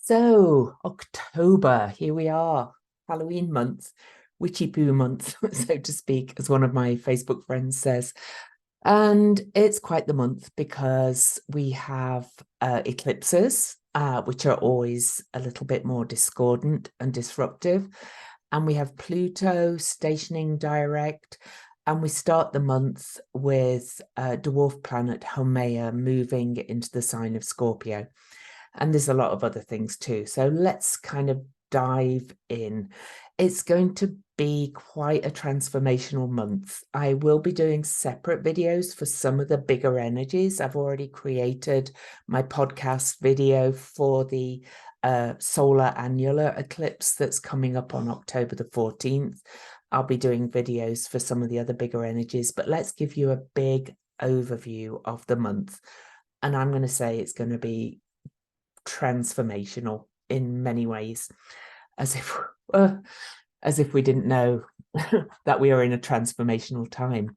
So, October, here we are, Halloween month, witchy poo month, so to speak, as one of my Facebook friends says. And it's quite the month because we have eclipses, which are always a little bit more discordant and disruptive. And we have Pluto stationing direct. And we start the month with dwarf planet Haumea moving into the sign of Scorpio. And there's a lot of other things too. So let's kind of dive in. It's going to be quite a transformational month. I will be doing separate videos for some of the bigger energies. I've already created my podcast video for the solar annular eclipse that's coming up on October the 14th. I'll be doing videos for some of the other bigger energies, but let's give you a big overview of the month. And I'm going to say it's going to be transformational in many ways, as if we didn't know that we are in a transformational time.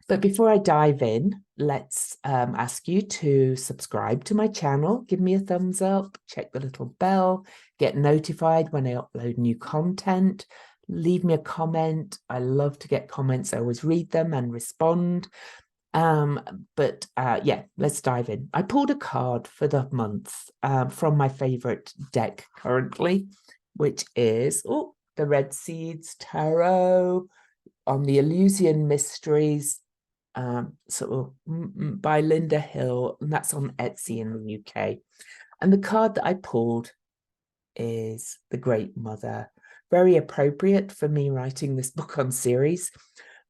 But before I dive in, let's ask you to subscribe to my channel, give me a thumbs up, check the little bell, get notified when I upload new content, leave me a comment. I love to get comments. I always read them and respond. Yeah, let's dive in. I pulled a card for the month from my favorite deck currently, which is the Red Seeds Tarot on the Eleusinian Mysteries, by Linda Hill, and that's on Etsy in the UK. And the card that I pulled is the Great Mother. Very appropriate for me writing this book on series,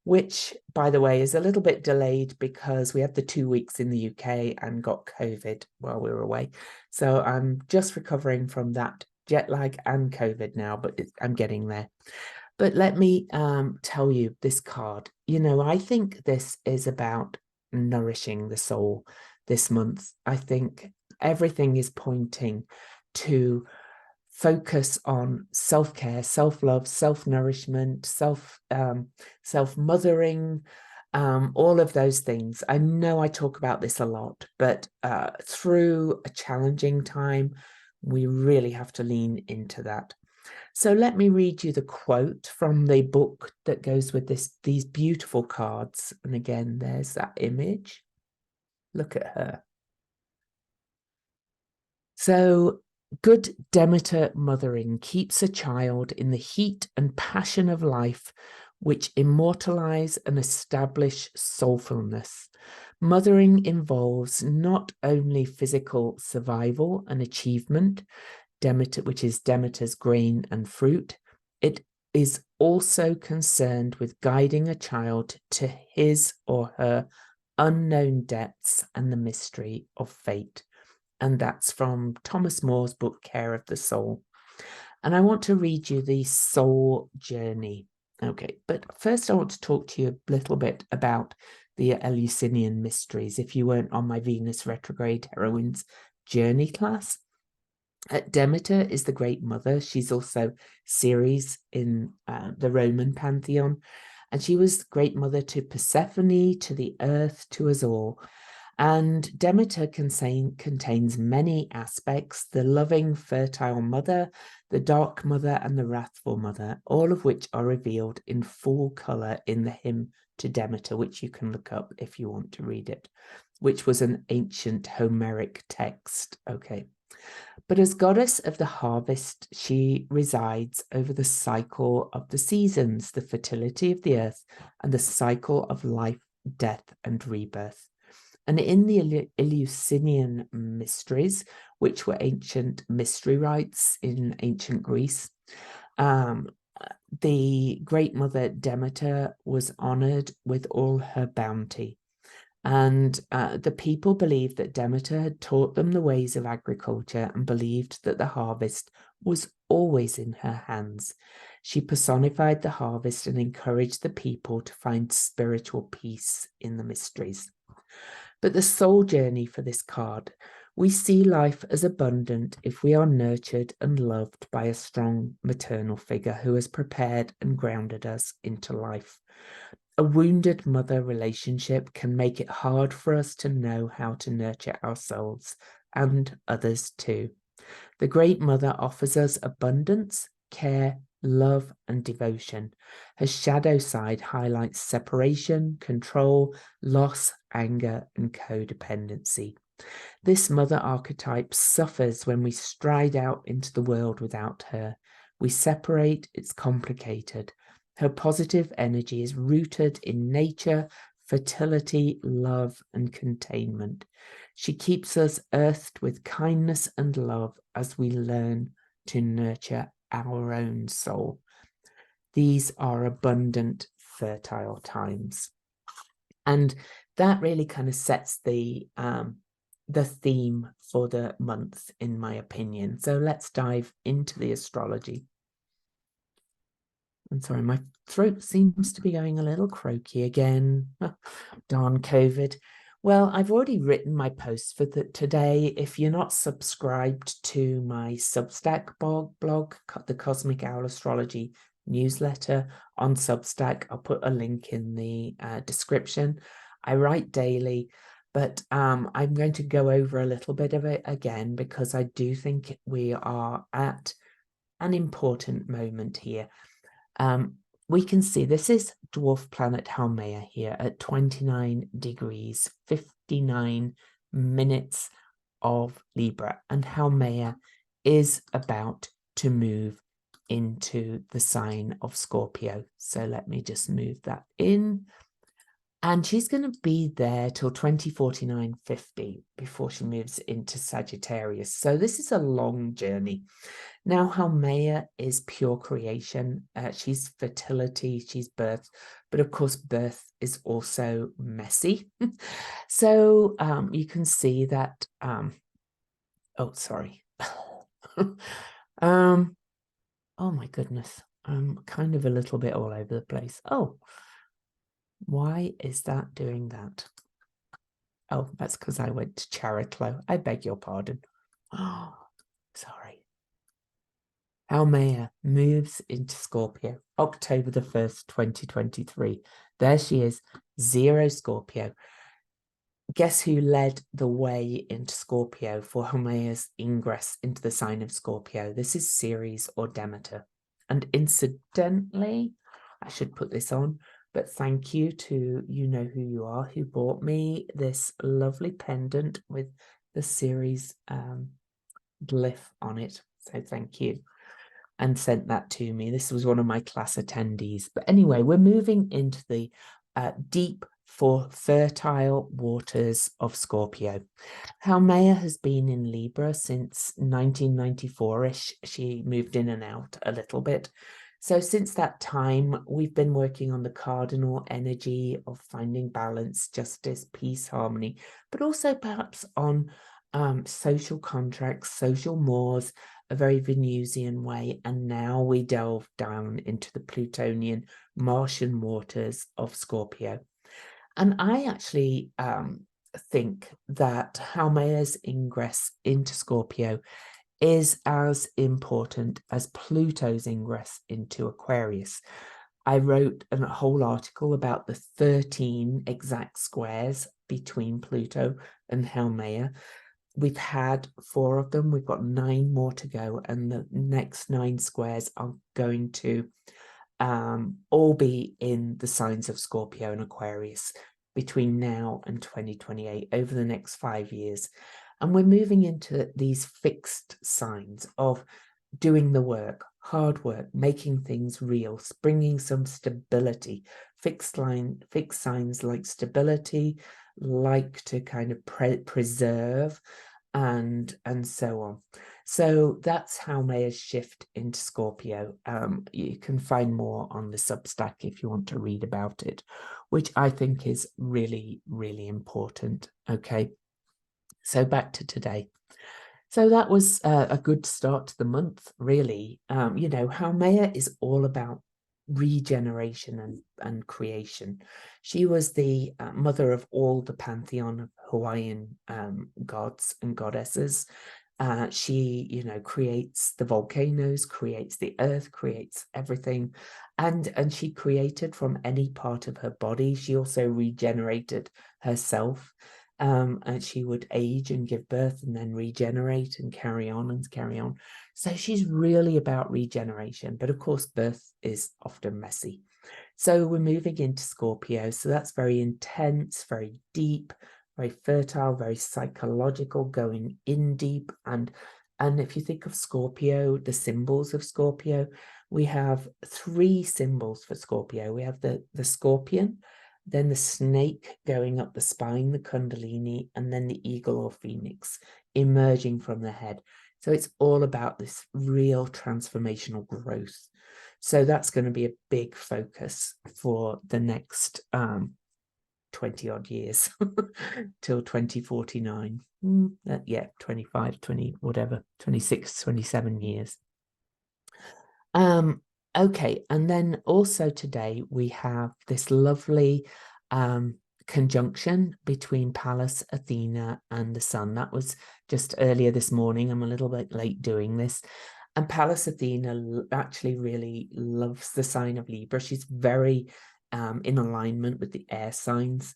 which, by the way, is a little bit delayed because we had the 2 weeks in the UK and got COVID while we were away. So I'm just recovering from that jet lag and COVID now, but I'm getting there. But let me tell you this card. You know, I think this is about nourishing the soul this month. I think everything is pointing to focus on self-care, self-love, self-nourishment, self-mothering, all of those things. I know I talk about this a lot, but through a challenging time, we really have to lean into that. So let me read you the quote from the book that goes with these beautiful cards. And again, there's that image. Look at her. So, good Demeter mothering keeps a child in the heat and passion of life, which immortalize and establish soulfulness. Mothering involves not only physical survival and achievement, Demeter, which is Demeter's grain and fruit, it is also concerned with guiding a child to his or her unknown depths and the mystery of fate. And that's from Thomas More's book, Care of the Soul. And I want to read you the soul journey. Okay, but first I want to talk to you a little bit about the Eleusinian mysteries. If you weren't on my Venus retrograde heroines journey class, Demeter is the Great Mother. She's also Ceres in the Roman pantheon. And she was Great Mother to Persephone, to the earth, to us all. And Demeter contains many aspects: the loving, fertile mother, the dark mother, and the wrathful mother, all of which are revealed in full color in the hymn to Demeter, which you can look up if you want to read it, which was an ancient Homeric text. Okay. But as goddess of the harvest, she resides over the cycle of the seasons, the fertility of the earth, and the cycle of life, death, and rebirth. And in the Eleusinian mysteries, which were ancient mystery rites in ancient Greece, the Great Mother Demeter was honored with all her bounty. And the people believed that Demeter had taught them the ways of agriculture and believed that the harvest was always in her hands. She personified the harvest and encouraged the people to find spiritual peace in the mysteries. But the soul journey for this card, we see life as abundant if we are nurtured and loved by a strong maternal figure who has prepared and grounded us into life. A wounded mother relationship can make it hard for us to know how to nurture ourselves and others too. The Great Mother offers us abundance, care, love, and devotion. Her shadow side highlights separation, control, loss, anger, and codependency. This mother archetype suffers when we stride out into the world without her. We separate, it's complicated. Her positive energy is rooted in nature, fertility, love, and containment. She keeps us earthed with kindness and love as we learn to nurture our own soul. These are abundant, fertile times. And that really kind of sets the theme for the month, in my opinion. So let's dive into the astrology. I'm sorry, my throat seems to be going a little croaky again. Darn COVID. Well, I've already written my post for today. If you're not subscribed to my Substack blog, the Cosmic Owl Astrology newsletter on Substack, I'll put a link in the description. I write daily, but I'm going to go over a little bit of it again because I do think we are at an important moment here. We can see this is dwarf planet Haumea here at 29 degrees, 59 minutes of Libra, and Haumea is about to move into the sign of Scorpio. So let me just move that in. And she's going to be there till 2049-50 before she moves into Sagittarius. So this is a long journey. Now, Haumea is pure creation. She's fertility, she's birth. But of course, birth is also messy. So you can see that, oh, sorry. Oh my goodness. I'm kind of a little bit all over the place. Oh, why is that doing that? Oh, that's because I went to Chariclo. I beg your pardon. Oh, sorry. Haumea moves into Scorpio, October the 1st, 2023. There she is, 0 Scorpio. Guess who led the way into Scorpio for Haumea's ingress into the sign of Scorpio? This is Ceres or Demeter. And incidentally, I should put this on, but thank you to you know who you are who bought me this lovely pendant with the Ceres glyph on it. So thank you. And sent that to me. This was one of my class attendees. But anyway, we're moving into the deep for fertile waters of Scorpio. Haumea has been in Libra since 1994-ish. She moved in and out a little bit. So since that time, we've been working on the cardinal energy of finding balance, justice, peace, harmony, but also perhaps on social contracts, social mores, a very Venusian way. And now we delve down into the Plutonian Martian waters of Scorpio. And I actually think that Haumea's ingress into Scorpio is as important as Pluto's ingress into Aquarius. I wrote a whole article about the 13 exact squares between Pluto and Haumea. We've had 4 of them. We've got 9 more to go, and the next 9 squares are going to all be in the signs of Scorpio and Aquarius between now and 2028, over the next 5 years. And we're moving into these fixed signs of doing the work, hard work, making things real, bringing some stability. Fixed signs like stability, like to kind of preserve, and so on. So that's Haumea's shift into Scorpio. You can find more on the Substack if you want to read about it, which I think is really, really important. Okay, so back to today. So that was a good start to the month, really. You know, Haumea is all about regeneration and creation. She was the mother of all the pantheon of Hawaiian gods and goddesses. She, you know, creates the volcanoes, creates the earth, creates everything. And she created from any part of her body. She also regenerated herself. and she would age and give birth and then regenerate and carry on and carry on. So she's really about regeneration, but of course birth is often messy. So we're moving into Scorpio, so that's very intense, very deep, very fertile, very psychological, going in deep. And if you think of Scorpio, the symbols of Scorpio, we have 3 symbols for Scorpio. We have the scorpion, then the snake going up the spine, the kundalini, and then the eagle or phoenix emerging from the head. So it's all about this real transformational growth. So that's going to be a big focus for the next 20 odd years till 2049. Yeah, 25, 20, whatever, 26, 27 years. Okay, and then also today we have this lovely conjunction between Pallas, Athena, and the Sun. That was just earlier this morning. I'm a little bit late doing this. And Pallas Athena actually really loves the sign of Libra. She's very in alignment with the air signs.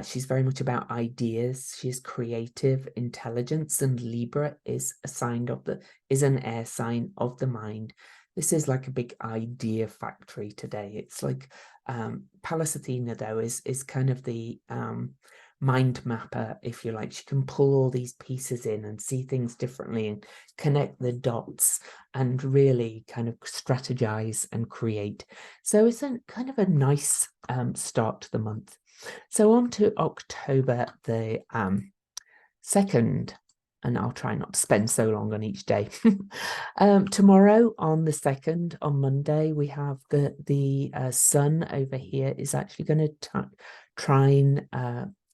She's very much about ideas. She's creative intelligence, and Libra is an air sign of the mind. This is like a big idea factory today. It's like Pallas Athena, though, is kind of the mind mapper, if you like. She can pull all these pieces in and see things differently and connect the dots and really kind of strategize and create. So it's a kind of a nice start to the month. So on to October the 2nd, and I'll try not to spend so long on each day. Tomorrow on the 2nd, on Monday, we have the Sun over here is actually going to trine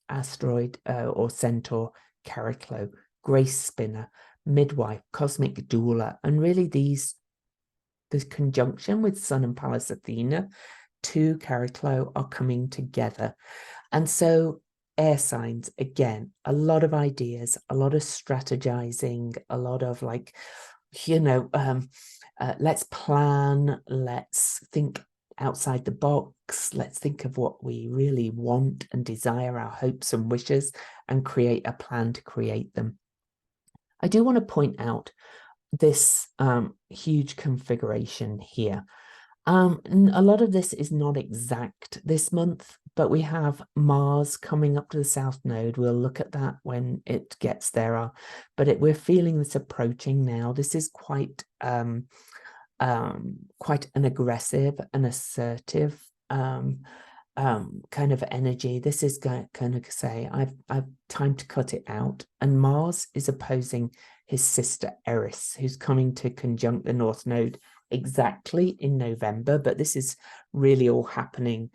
asteroid or centaur Chariklo, grace spinner, midwife, cosmic doula, and really this conjunction with Sun and Pallas Athena to Chariklo are coming together. And so air signs, again, a lot of ideas, a lot of strategizing, a lot of like, let's plan, let's think outside the box, let's think of what we really want and desire, our hopes and wishes, and create a plan to create them. I do want to point out this huge configuration here. A lot of this is not exact this month, but we have Mars coming up to the South Node. We'll look at that when it gets there. But we're feeling this approaching now. This is quite an aggressive and assertive kind of energy. This is going to say, I've time to cut it out. And Mars is opposing his sister Eris, who's coming to conjunct the North Node exactly in November, but this is really all happening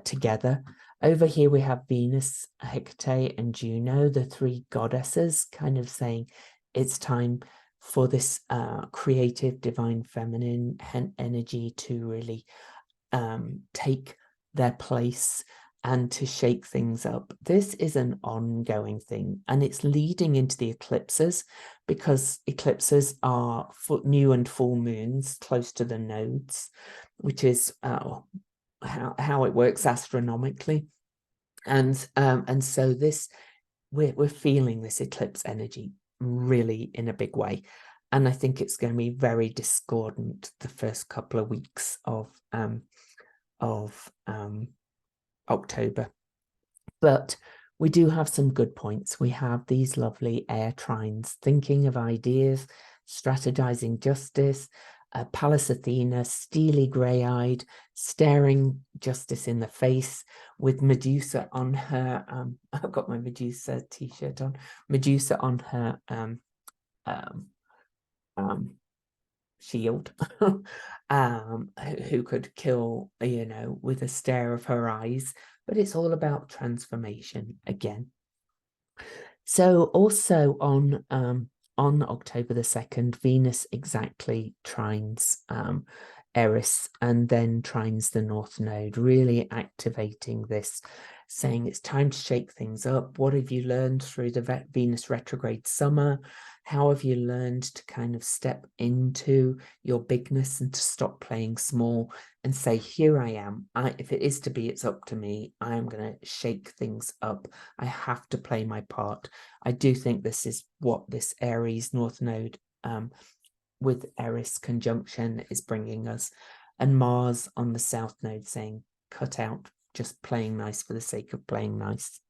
together. Over here we have Venus, Hecate, and Juno, the 3 goddesses, kind of saying it's time for this creative divine feminine energy to really take their place and to shake things up. This is an ongoing thing, and it's leading into the eclipses, because eclipses are new and full moons close to the nodes, which is how it works astronomically. And so this we're feeling this eclipse energy really in a big way, and I think it's going to be very discordant the first couple of weeks of October. But we do have some good points. We have these lovely air trines, thinking of ideas, strategizing justice, Pallas Athena, steely grey-eyed, staring justice in the face, with Medusa on her, I've got my Medusa t-shirt on, Medusa on her shield, who could kill, with a stare of her eyes. But it's all about transformation again. So also on October the 2nd, Venus exactly trines Eris and then trines the North Node, really activating this saying it's time to shake things up. What have you learned through the Venus retrograde summer? How have you learned to kind of step into your bigness and to stop playing small and say, here I am. If it is to be, it's up to me. I am going to shake things up. I have to play my part. I do think this is what this Aries North Node with Eris conjunction is bringing us. And Mars on the South Node saying, cut out just playing nice for the sake of playing nice.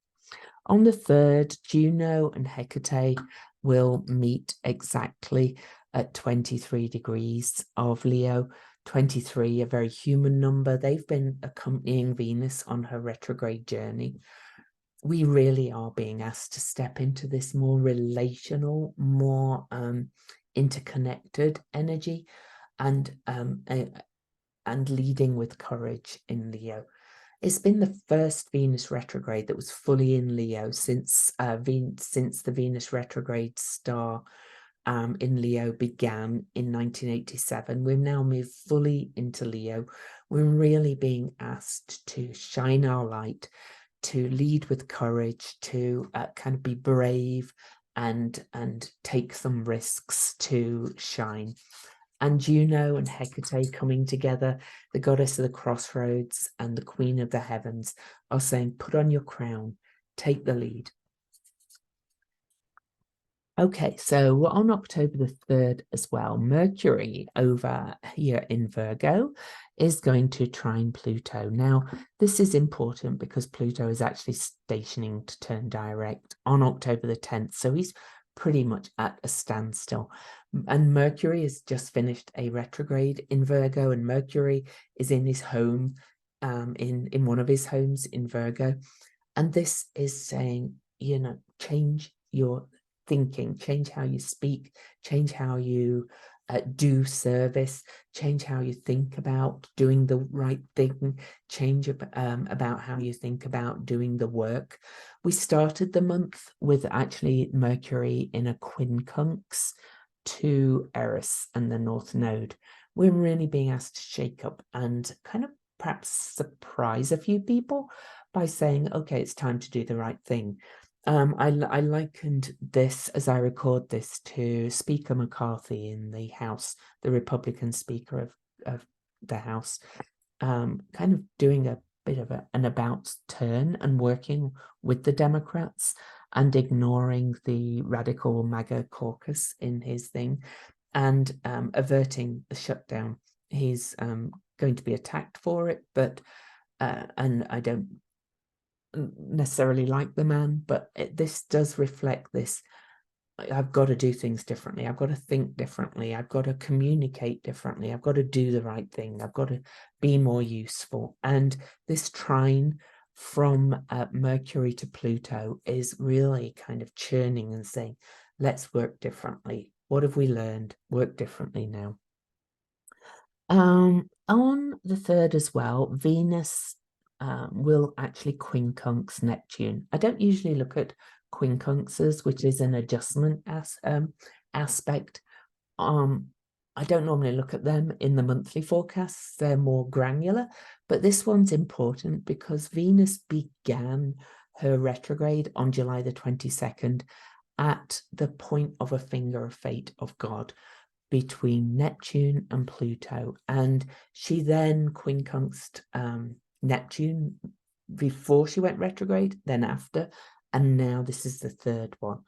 On the 3rd, Juno and Hecate will meet exactly at 23 degrees of Leo. 23, a very human number. They've been accompanying Venus on her retrograde journey. We really are being asked to step into this more relational, more interconnected energy, and leading with courage in Leo. It's been the first Venus retrograde that was fully in Leo since the Venus retrograde star in Leo began in 1987. We've now moved fully into Leo. We're really being asked to shine our light, to lead with courage, to kind of be brave and take some risks to shine. And Juno and Hecate coming together, the goddess of the crossroads and the queen of the heavens, are saying, put on your crown, take the lead. Okay, so on October the 3rd as well, Mercury over here in Virgo is going to trine Pluto. Now, this is important because Pluto is actually stationing to turn direct on October the 10th. So he's pretty much at a standstill. And Mercury has just finished a retrograde in Virgo, and Mercury is in his home, in one of his homes in Virgo. And this is saying, you know, change your thinking, change how you speak, change how you do service, change how you think about doing the right thing, change about how you think about doing the work. We started the month with actually Mercury in a quincunx to Eris and the North Node. We're really being asked to shake up and kind of perhaps surprise a few people by saying, okay, it's time to do the right thing. I likened this, as I record this, to Speaker McCarthy in the House, the Republican Speaker of the House, kind of doing a bit of an about turn and working with the Democrats and ignoring the radical MAGA caucus in his thing and averting the shutdown. He's going to be attacked for it, but and I don't necessarily like the man, but this does reflect this. I've got to do things differently. I've got to think differently. I've got to communicate differently. I've got to do the right thing. I've got to be more useful. And this trine from Mercury to Pluto is really kind of churning and saying, let's work differently. What have we learned? Work differently now. On the 3rd as well, Venus will actually quincunx Neptune. I don't usually look at quincunxes, which is an adjustment aspect. I don't normally look at them in the monthly forecasts. They're more granular, but this one's important because Venus began her retrograde on July the 22nd at the point of a finger of fate of God between Neptune and Pluto. And she then quincunxed Neptune before she went retrograde, then after, and now this is the 3rd one.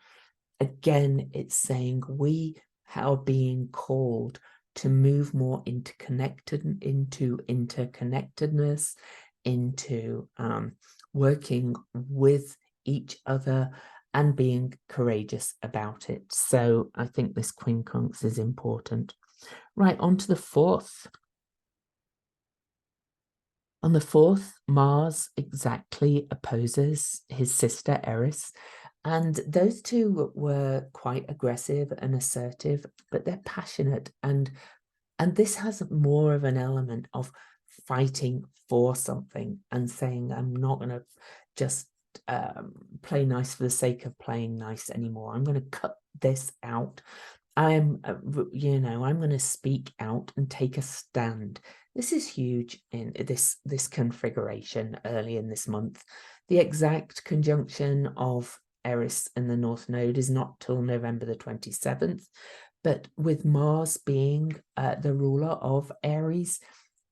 Again, it's saying we are being called to move more into interconnectedness, into working with each other and being courageous about it. So I think this quincunx is important. Right, on to the 4th. On the 4th, Mars exactly opposes his sister Eris, and those two were quite aggressive and assertive, but they're passionate, and this has more of an element of fighting for something and saying, I'm not going to just play nice for the sake of playing nice anymore. I'm going to cut this out. I'm going to speak out and take a stand. This is huge in this configuration early in this month. The exact conjunction of Eris and the North Node is not till November the 27th, but with Mars being the ruler of Aries,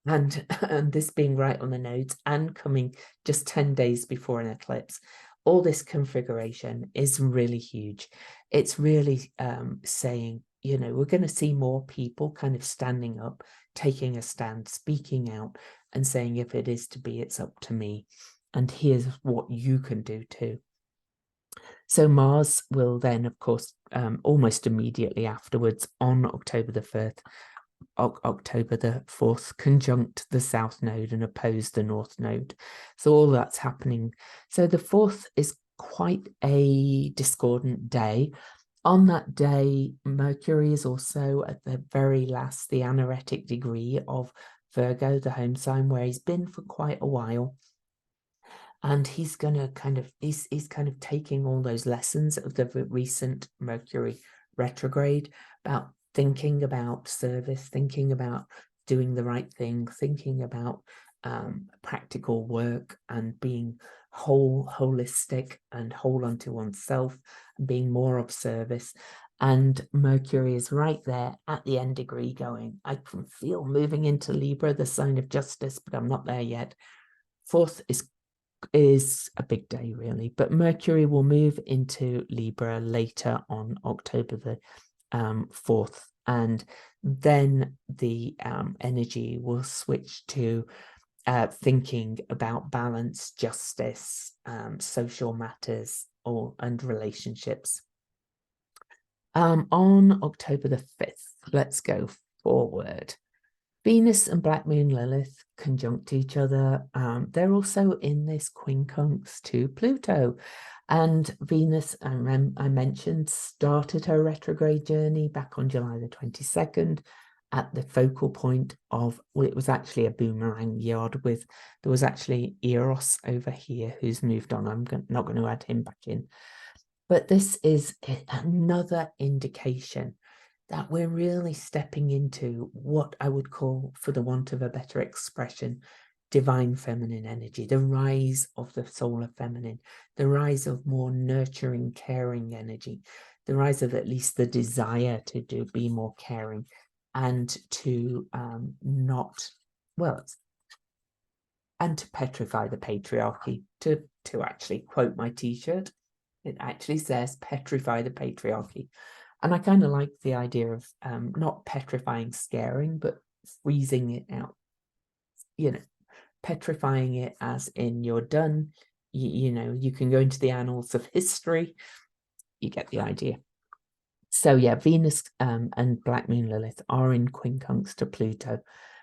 and this being right on the nodes and coming just 10 days before an eclipse, all this configuration is really huge. It's really saying, you know, we're going to see more people kind of standing up, taking a stand, speaking out, and saying, if it is to be, it's up to me. And here's what you can do too. So Mars will then, of course, almost immediately afterwards, on October the 4th, conjunct the South Node and oppose the North Node. So all that's happening. So the 4th is quite a discordant day. On that day, Mercury is also at the very last, the anaretic degree of Virgo, the home sign, where he's been for quite a while. And he's going to kind of, he's kind of taking all those lessons of the recent Mercury retrograde about thinking about service, thinking about doing the right thing, thinking about practical work and being holistic and whole unto oneself, and being more of service. And Mercury is right there at the end degree going, I can feel moving into Libra, the sign of justice, but I'm not there yet. 4th is a big day, really, but Mercury will move into Libra later on October the 4th, and then the energy will switch to thinking about balance, justice, social matters, and relationships. On October the 5th, let's go forward. Venus and Black Moon Lilith conjunct each other. They're also in this quincunx to Pluto. And Venus, I mentioned, started her retrograde journey back on July the 22nd at the focal point of, well, it was actually a boomerang yard with, there was actually Eros over here who's moved on. I'm not going to add him back in. But this is another indication that we're really stepping into what I would call, for the want of a better expression, divine feminine energy, the rise of the solar feminine, the rise of more nurturing, caring energy, the rise of at least the desire to be more caring and to and to petrify the patriarchy, to actually quote my t-shirt. It actually says petrify the patriarchy. And I kind of like the idea of not petrifying, scaring, but freezing it out, you know, petrifying it as in you're done. You know, you can go into the annals of history. You get the idea. So yeah, Venus and Black Moon Lilith are in quincunx to Pluto.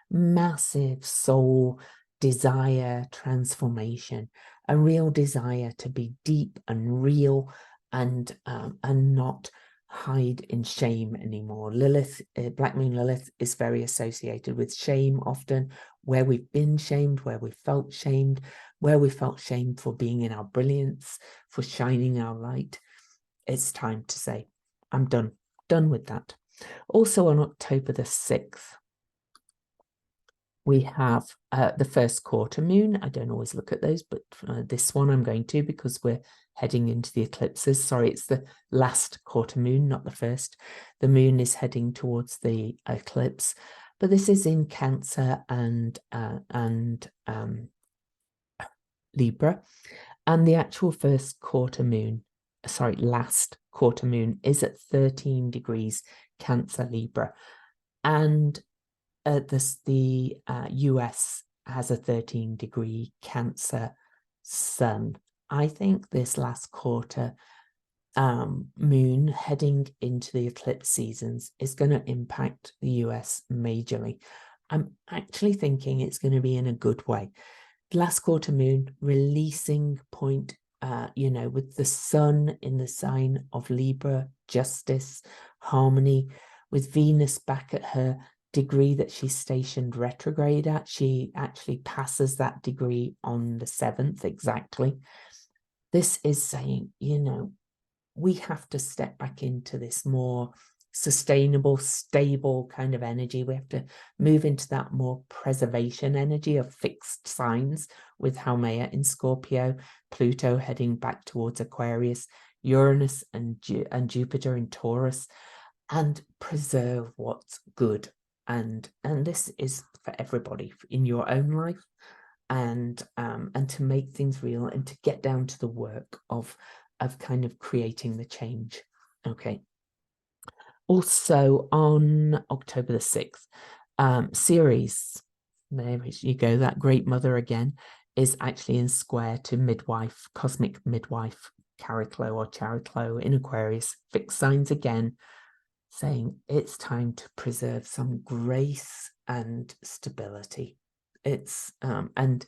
Massive soul desire transformation, a real desire to be deep and real and not hide in shame anymore. Lilith, Black Moon Lilith, is very associated with shame often, where we've been shamed, where we felt shamed, where we felt shamed for being in our brilliance, for shining our light. It's time to say, I'm done with that. Also on October the 6th, we have the first quarter moon. I don't always look at those, but this one I'm going to, because we're heading into the eclipses. Sorry, it's the last quarter moon, not the first. The moon is heading towards the eclipse, but this is in Cancer and Libra. And the actual first quarter moon, sorry, last quarter moon is at 13 degrees Cancer Libra. And the US has a 13-degree Cancer sun. I think this last quarter moon heading into the eclipse seasons is going to impact the US majorly. I'm actually thinking it's going to be in a good way. Last quarter moon, releasing point, you know, with the sun in the sign of Libra, justice, harmony, with Venus back at her degree that she's stationed retrograde at. She actually passes that degree on the 7th exactly. This is saying, you know, we have to step back into this more sustainable, stable kind of energy. We have to move into that more preservation energy of fixed signs with Haumea in Scorpio, Pluto heading back towards Aquarius, Uranus and Jupiter in Taurus, and preserve what's good. And this is for everybody in your own life, and to make things real and to get down to the work of kind of creating the change. Okay. Also on October the 6th, Ceres, there you go, that great mother again, is actually in square to midwife, cosmic midwife, Chariklo or Chariklo in Aquarius, fixed signs again, saying it's time to preserve some grace and stability. It's and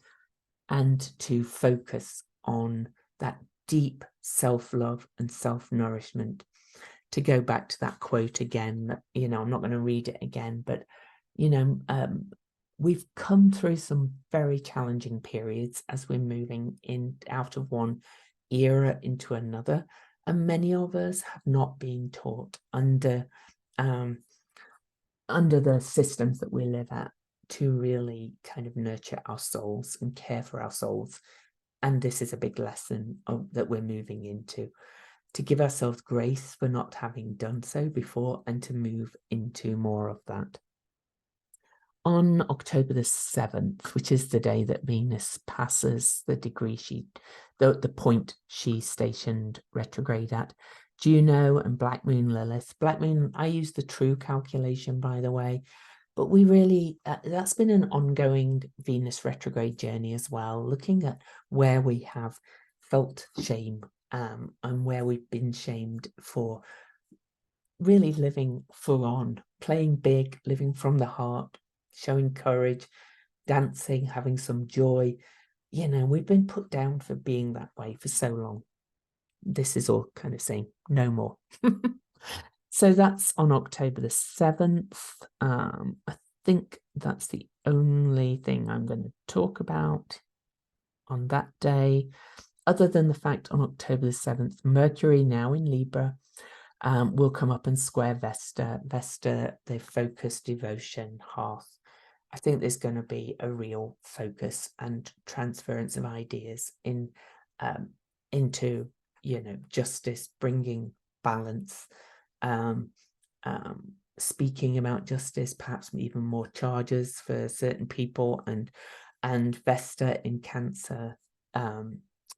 to focus on that deep self-love and self-nourishment. To go back to that quote again, you know, I'm not going to read it again, but you know, we've come through some very challenging periods as we're moving in out of one era into another, and many of us have not been taught under the systems that we live at to really kind of nurture our souls and care for our souls. And this is a big lesson that we're moving into, to give ourselves grace for not having done so before and to move into more of that. On October the 7th, which is the day that Venus passes the degree the point she stationed retrograde at, Juno and Black Moon Lilith. Black Moon, I use the true calculation, by the way, but we really, that's been an ongoing Venus retrograde journey as well, looking at where we have felt shame and where we've been shamed for really living full on, playing big, living from the heart, showing courage, dancing, having some joy. You know, we've been put down for being that way for so long. This is all kind of saying no more. So that's on October the 7th. I think that's the only thing I'm going to talk about on that day, other than the fact on October the 7th, Mercury, now in Libra, will come up and square Vesta. Vesta, the focus, devotion, hearth. I think there's going to be a real focus and transference of ideas into, you know, justice, bringing balance, speaking about justice, perhaps even more charges for certain people, and Vesta in Cancer,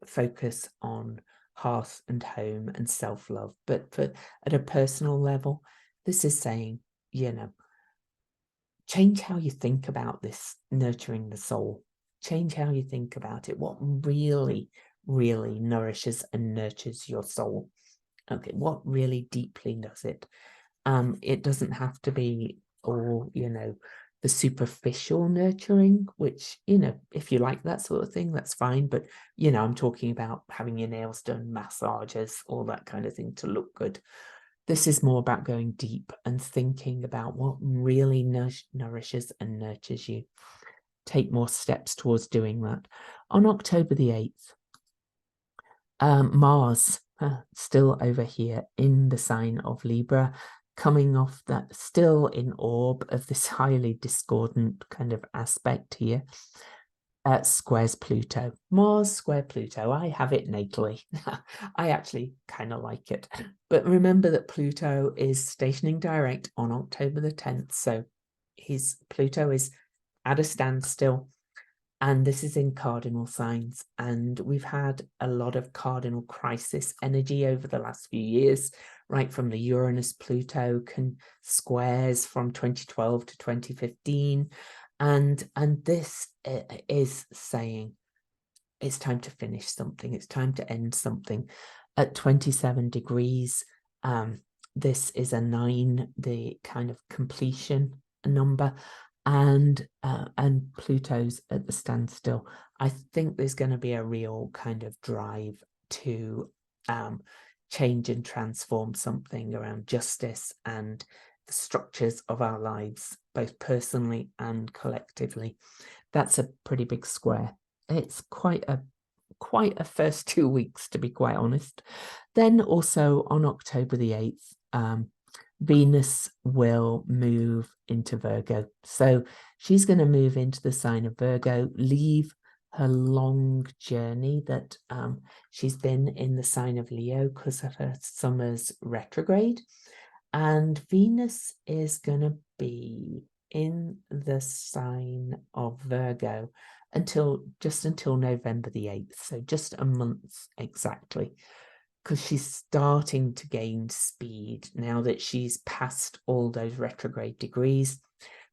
focus on hearth and home and self-love. But at a personal level, this is saying, you know, change how you think about this, nurturing the soul. Change how you think about it. What really, really nourishes and nurtures your soul? Okay, what really deeply does it? It doesn't have to be all, you know, the superficial nurturing, which, you know, if you like that sort of thing, that's fine. But, you know, I'm talking about having your nails done, massages, all that kind of thing to look good. This is more about going deep and thinking about what really nourishes and nurtures you. Take more steps towards doing that. On October the 8th, Mars, still over here in the sign of Libra, coming off that, still in orb of this highly discordant kind of aspect here, squares Pluto. Mars square Pluto, I have it natally. I actually kind of like it. But remember that Pluto is stationing direct on October the 10th, so Pluto is at a standstill. And this is in cardinal signs. And we've had a lot of cardinal crisis energy over the last few years, right from the Uranus-Pluto squares from 2012 to 2015. And this is saying it's time to finish something. It's time to end something. At 27 degrees, this is a 9, the kind of completion number. And Pluto's at the standstill. I think there's going to be a real kind of drive to change and transform something around justice and the structures of our lives, both personally and collectively. That's a pretty big square. It's quite a first 2 weeks, to be quite honest. Then also on October the 8th, Venus will move into Virgo. So she's going to move into the sign of Virgo, leave her long journey that she's been in the sign of Leo because of her summer's retrograde. And Venus is going to be in the sign of Virgo just until November the 8th. So just a month exactly, because she's starting to gain speed now that she's passed all those retrograde degrees.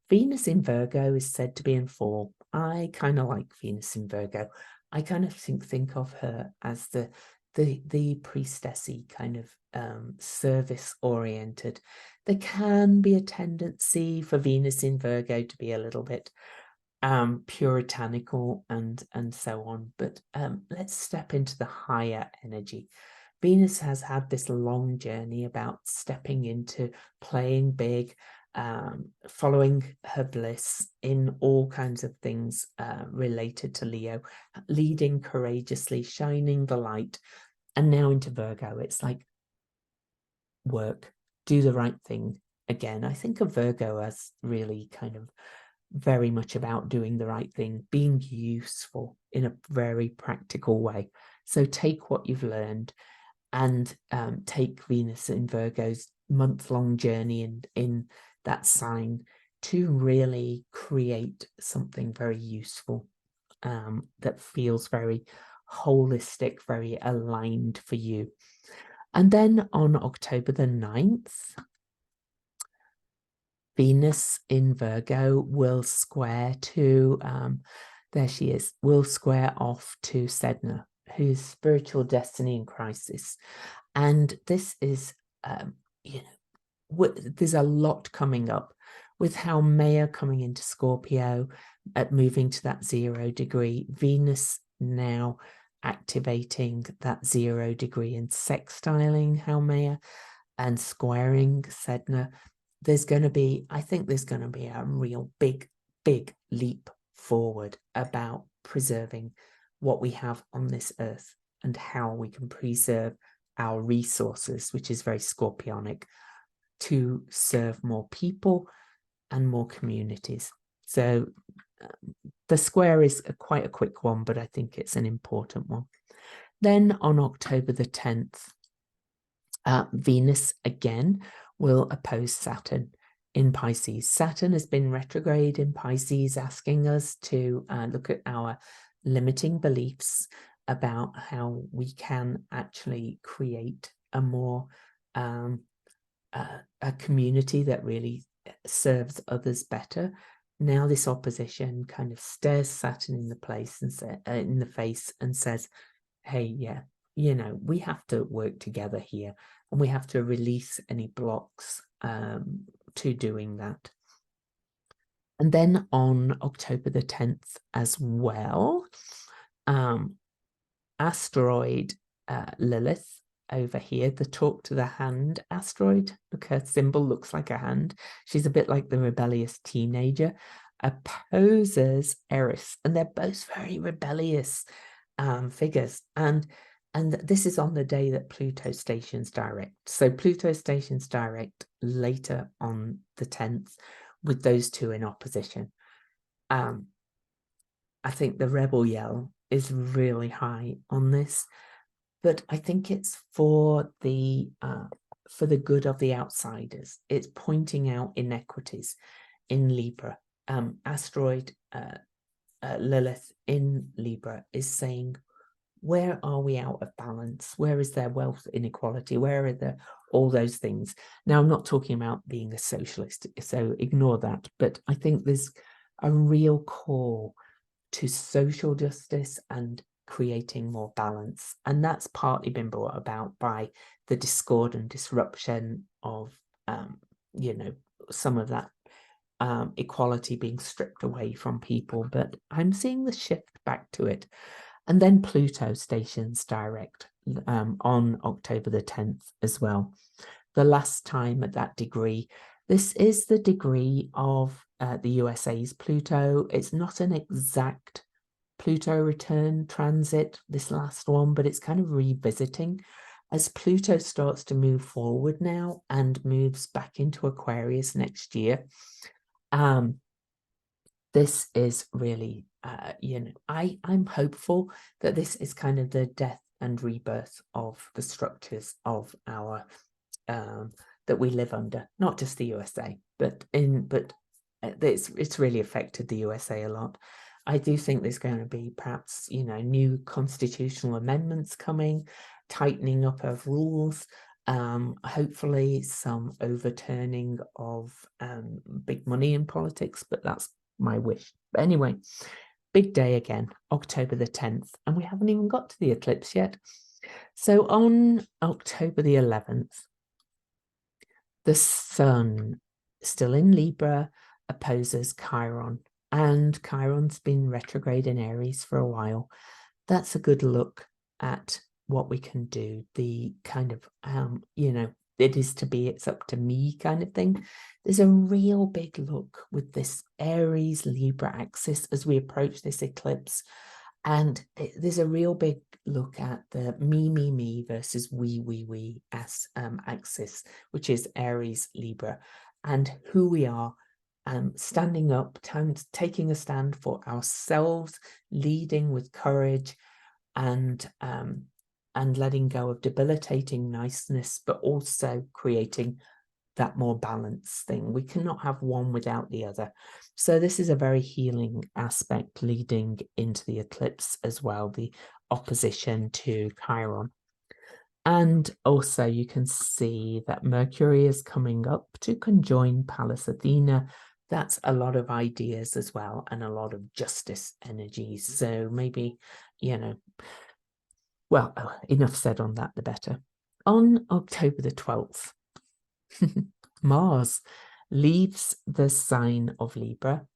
Venus in Virgo is said to be in fall. I kind of like Venus in Virgo. I kind of think of her as the priestessy kind of service oriented. There can be a tendency for Venus in Virgo to be a little bit puritanical and so on, but let's step into the higher energy. Venus has had this long journey about stepping into playing big, following her bliss in all kinds of things related to Leo, leading courageously, shining the light. And now into Virgo, it's like work, do the right thing. Again, I think of Virgo as really kind of very much about doing the right thing, being useful in a very practical way. So take what you've learned and take Venus in Virgo's month-long journey in that sign to really create something very useful that feels very holistic, very aligned for you. And then on October the 9th, Venus in Virgo will square to, there she is, will square off to Sedna, whose spiritual destiny in crisis. And this is, there's a lot coming up with Haumea coming into Scorpio, moving to that 0 degree, Venus now activating that 0 degree and sextiling Haumea and squaring Sedna. I think there's going to be a real big leap forward about preserving what we have on this earth and how we can preserve our resources, which is very Scorpionic, to serve more people and more communities. So the square is quite a quick one, but I think it's an important one. Then on October the 10th, Venus again will oppose Saturn in Pisces. Saturn has been retrograde in Pisces, asking us to look at our limiting beliefs about how we can actually create a more a community that really serves others better. Now this opposition kind of stares Saturn in the place and in the face and says, hey, yeah, we have to work together here, and we have to release any blocks to doing that. And then on October the 10th as well, asteroid Lilith over here, the talk to the hand asteroid. Look, her symbol looks like a hand. She's a bit like the rebellious teenager, opposes Eris, and they're both very rebellious figures. And this is on the day that Pluto stations direct. So Pluto stations direct later on the 10th with those two in opposition. I think the rebel yell is really high on this, but I think it's for the good of the outsiders. It's pointing out inequities in Libra. Asteroid Lilith in Libra is saying, where are we out of balance? Where is there wealth inequality? Where are there all those things? Now, I'm not talking about being a socialist, so ignore that. But I think there's a real call to social justice and creating more balance. And that's partly been brought about by the discord and disruption of, some of that equality being stripped away from people. But I'm seeing the shift back to it. And then Pluto stations direct on October the 10th as well. The last time at that degree. This is the degree of the USA's Pluto. It's not an exact Pluto return transit, this last one, but it's kind of revisiting as Pluto starts to move forward now and moves back into Aquarius next year, this is really, you know, I'm hopeful that this is kind of the death and rebirth of the structures of our that we live under, not just the USA, but it's really affected the USA a lot. I do think there's going to be perhaps, you know, new constitutional amendments coming, tightening up of rules, hopefully some overturning of big money in politics, but that's my wish. But anyway, big day again, October the 10th, and we haven't even got to the eclipse yet. So on October the 11th, the sun, still in Libra, opposes Chiron, and Chiron's been retrograde in Aries for a while. That's a good look at what we can do, the kind of, you know, it is to be, it's up to me kind of thing. There's a real big look with this Aries Libra axis as we approach this eclipse. And there's a real big look at the me versus we as axis, which is Aries Libra, and who we are, standing up, taking a stand for ourselves, leading with courage, and letting go of debilitating niceness, but also creating that more balanced thing. We cannot have one without the other. So this is a very healing aspect leading into the eclipse as well, the opposition to Chiron. And also you can see that Mercury is coming up to conjoin Pallas Athena. That's a lot of ideas as well, and a lot of justice energies. So maybe, you know, well, enough said on that, the better. On October the 12th, Mars leaves the sign of Libra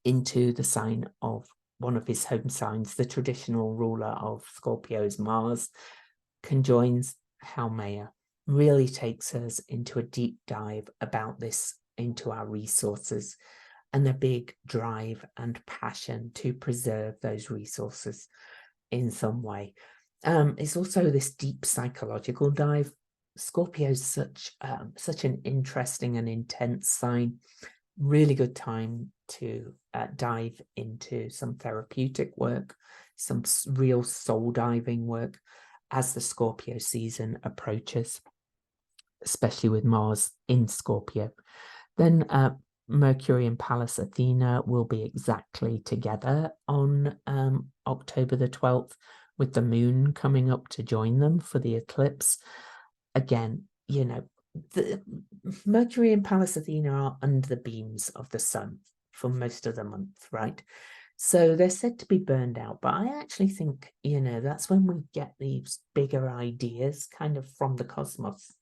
into the sign of one of his home signs. The traditional ruler of Scorpio is Mars, conjoins Haumea, really takes us into a deep dive about this, into our resources, and a big drive and passion to preserve those resources in some way. It's also this deep psychological dive. Scorpio's such an interesting and intense sign. Really good time to dive into some therapeutic work, some real soul diving work as the Scorpio season approaches, especially with Mars in Scorpio. Then Mercury and Pallas Athena will be exactly together on October the 12th, with the moon coming up to join them for the eclipse. Again, you know, the Mercury and Pallas Athena are under the beams of the sun for most of the month, right? So they're said to be burned out, but I actually think, you know, that's when we get these bigger ideas kind of from the cosmos.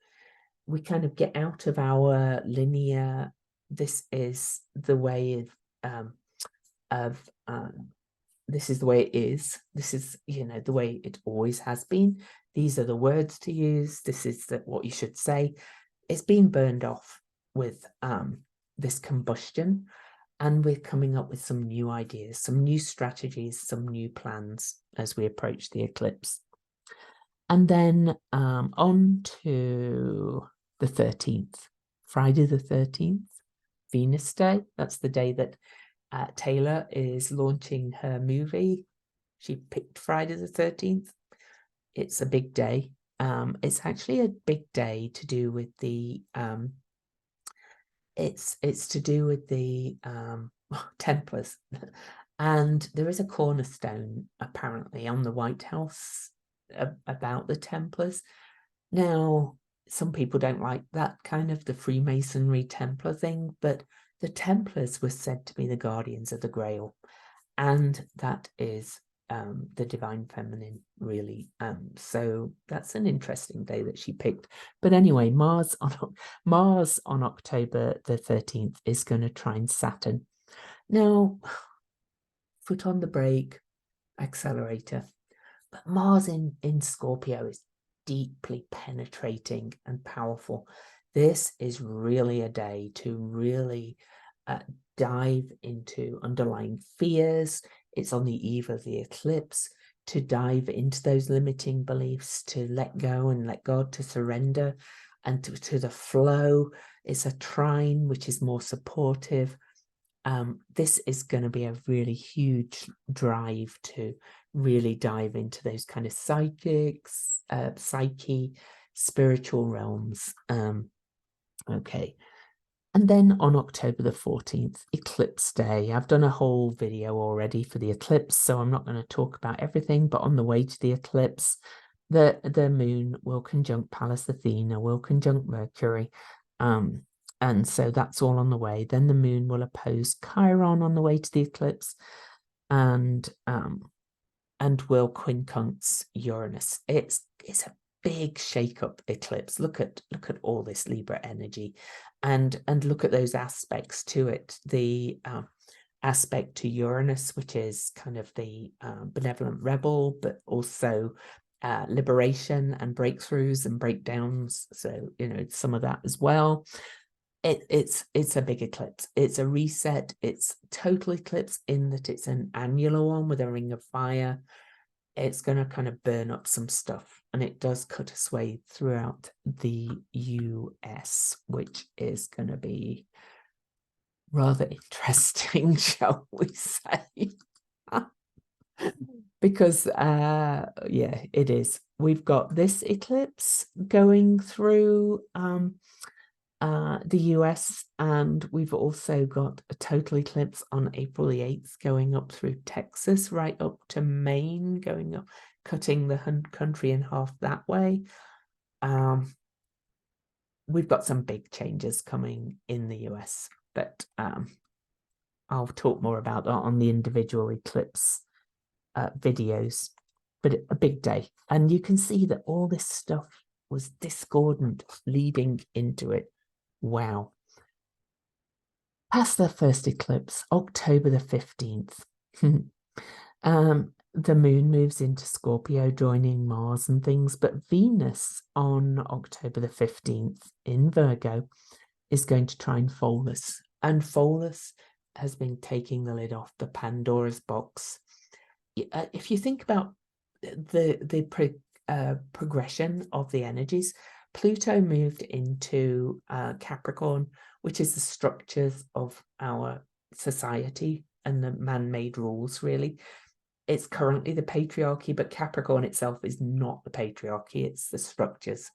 We kind of get out of our linear, this is the way this is the way it is. This is, you know, the way it always has been. These are the words to use. This is what you should say. It's been burned off with this combustion, and we're coming up with some new ideas, some new strategies, some new plans as we approach the eclipse. And then on to the 13th, Friday the 13th, Venus Day. That's the day that Taylor is launching her movie. She picked Friday the 13th. It's a big day. It's actually a big day to do with the it's to do with the Templars. And there is a cornerstone apparently on the White House about the Templars. Now, some people don't like that kind of the Freemasonry Templar thing, but the Templars were said to be the guardians of the Grail, and that is the divine feminine, really. So that's an interesting day that she picked. But anyway, Mars on October the 13th is going to trine Saturn. Now, foot on the brake, accelerator. But Mars in Scorpio is deeply penetrating and powerful. This is really a day to really dive into underlying fears. It's on the eve of the eclipse. to dive into those limiting beliefs, to let go and let God, to surrender and to the flow. It's a trine, which is more supportive. This is going to be a really huge drive to really dive into those kind of psyche, spiritual realms. Okay. And then on October the 14th, Eclipse Day. I've done a whole video already for the eclipse, so I'm not going to talk about everything, but on the way to the eclipse, the moon will conjunct Pallas Athena, will conjunct Mercury. And so that's all on the way. Then the moon will oppose Chiron on the way to the eclipse, and will quincunx Uranus. It's a big shake-up eclipse. Look at all this Libra energy, and look at those aspects to it. The aspect to Uranus, which is kind of the benevolent rebel, but also liberation and breakthroughs and breakdowns. So, you know, some of that as well. It's a big eclipse. It's a reset. It's total eclipse in that it's an annular one with a ring of fire. It's going to kind of burn up some stuff, and it does cut a swathe throughout the US, which is going to be rather interesting, shall we say? Because yeah, it is. We've got this eclipse going through the US, and we've also got a total eclipse on April the 8th going up through Texas, right up to Maine, going up, cutting the country in half that way. We've got some big changes coming in the US, but I'll talk more about that on the individual eclipse videos. But a big day, and you can see that all this stuff was discordant leading into it. Wow. Past the first eclipse, October the 15th. The moon moves into Scorpio, joining Mars and things, but Venus on October the 15th in Virgo is going to trine Pholus. And Pholus has been taking the lid off the Pandora's box. If you think about the progression of the energies, Pluto moved into Capricorn, which is the structures of our society and the man-made rules, really. It's currently the patriarchy, but Capricorn itself is not the patriarchy, it's the structures.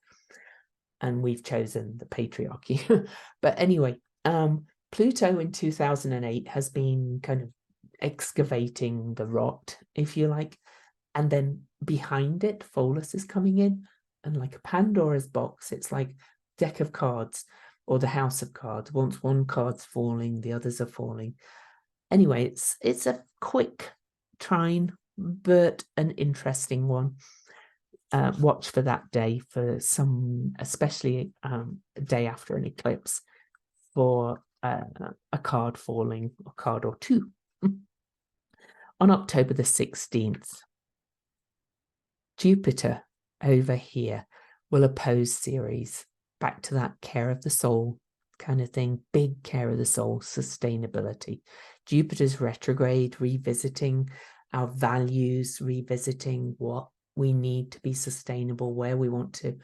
And we've chosen the patriarchy. But anyway, Pluto in 2008 has been kind of excavating the rot, if you like. And then behind it, Pholus is coming in. And like a Pandora's box, it's like deck of cards or the house of cards. Once one card's falling, the others are falling. Anyway, it's a quick trine, but an interesting one. Watch for that day, for some, especially a day after an eclipse, for a card falling, a card or two. On October the 16th, Jupiter over here will oppose Ceres, back to that care of the soul kind of thing, big care of the soul, sustainability. Jupiter's retrograde, revisiting our values, revisiting what we need to be sustainable, where we want to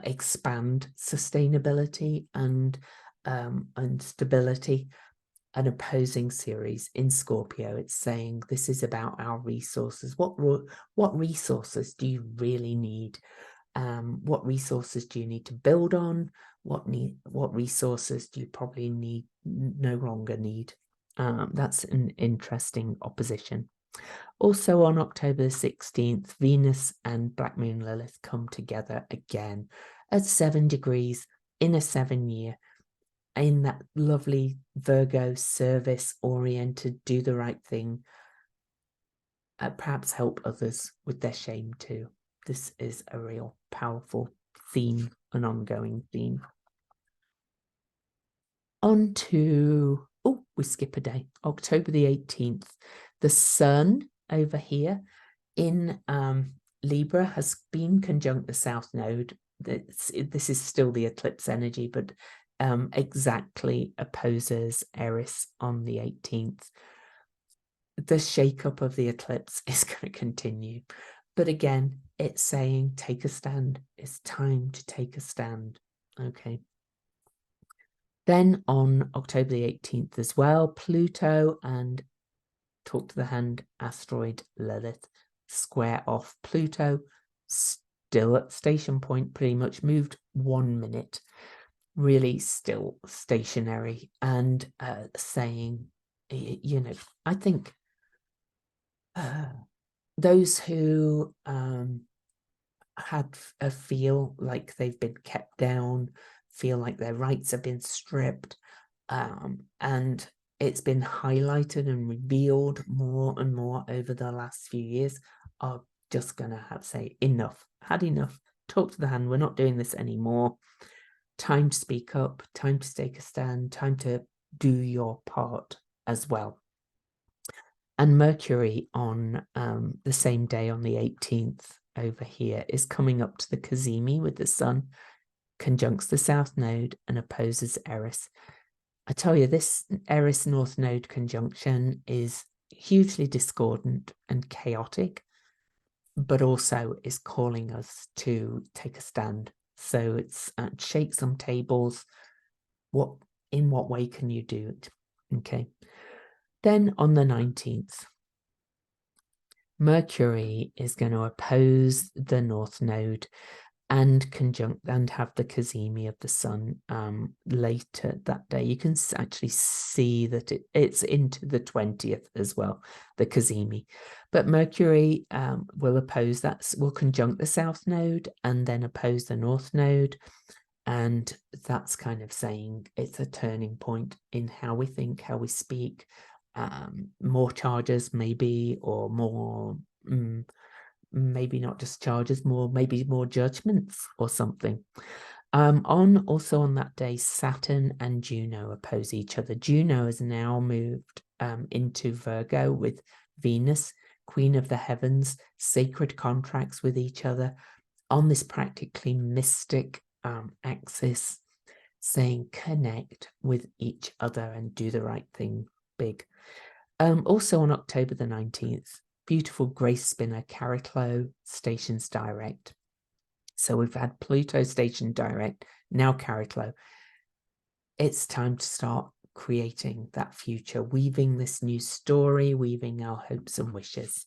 expand sustainability and stability. An opposing Ceres in Scorpio. It's saying this is about our resources. What resources do you really need? What resources do you need to build on? What resources do you probably no longer need? That's an interesting opposition. Also on October the 16th, Venus and Black Moon Lilith come together again at 7 degrees in a 7-year, in that lovely Virgo service-oriented, do the right thing, perhaps help others with their shame too. This is a real powerful theme, an ongoing theme. On to, oh, we skip a day, October the 18th. The Sun over here in Libra has been conjunct the South Node. This is still the eclipse energy, but exactly opposes Eris on the 18th. the shake-up of the eclipse is going to continue. But again, it's saying take a stand. It's time to take a stand. Okay. Then on October the 18th as well, Pluto and talk to the hand asteroid Lilith square off Pluto, still at station point, pretty much moved 1 minute, really still stationary, and saying, you know, I think those who feel like they've been kept down, feel like their rights have been stripped, and it's been highlighted and revealed more and more over the last few years, are just going to have to say, enough, had enough, talk to the hand, we're not doing this anymore. Time to speak up, time to take a stand, time to do your part as well. And Mercury on the same day, on the 18th, over here, is coming up to the Cazimi with the Sun, conjuncts the South Node and opposes Eris. I tell you, this Eris North Node conjunction is hugely discordant and chaotic, but also is calling us to take a stand. So it's shake some tables. In what way can you do it? Okay. Then on the 19th, Mercury is going to oppose the North Node and conjunct and have the Cazimi of the Sun later that day. You can actually see that it's into the 20th as well, the Cazimi. But Mercury will oppose that, will conjunct the South Node and then oppose the North Node. And that's kind of saying it's a turning point in how we think, how we speak, more charges maybe, or more... maybe not just charges, maybe more judgments or something. Also on that day, Saturn and Juno oppose each other. Juno has now moved into Virgo with Venus, Queen of the Heavens, sacred contracts with each other on this practically mystic axis, saying connect with each other and do the right thing big. Also on October the 19th, beautiful grace spinner Chariklo stations direct. So we've had Pluto station direct, now Chariklo. It's time to start creating that future, weaving this new story, weaving our hopes and wishes.